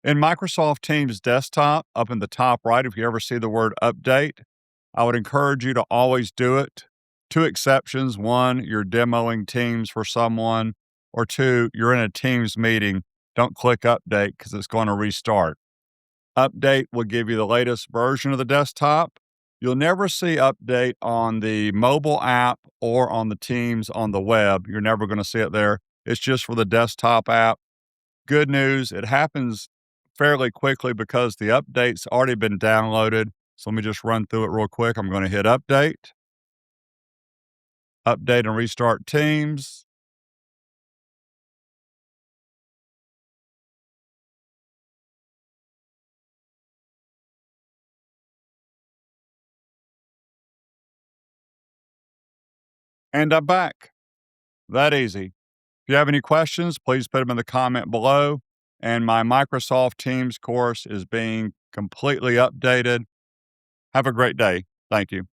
In Microsoft Teams desktop, up in the top right, if you ever see the word update, I would encourage you to always do it. Two exceptions. One, you're demoing Teams for someone, or two, you're in a Teams meeting. Don't click update because it's going to restart. Update will give you the latest version of the desktop. You'll never see update on the mobile app or on the Teams on the web. You're never going to see it there. It's just for the desktop app. Good news, it happens fairly quickly because the update's already been downloaded. So let me just run through it real quick. I'm going to hit update, update and restart Teams. And I'm back. That easy. If you have any questions, please put them in the comment below. And my Microsoft Teams course is being completely updated. Have a great day. Thank you.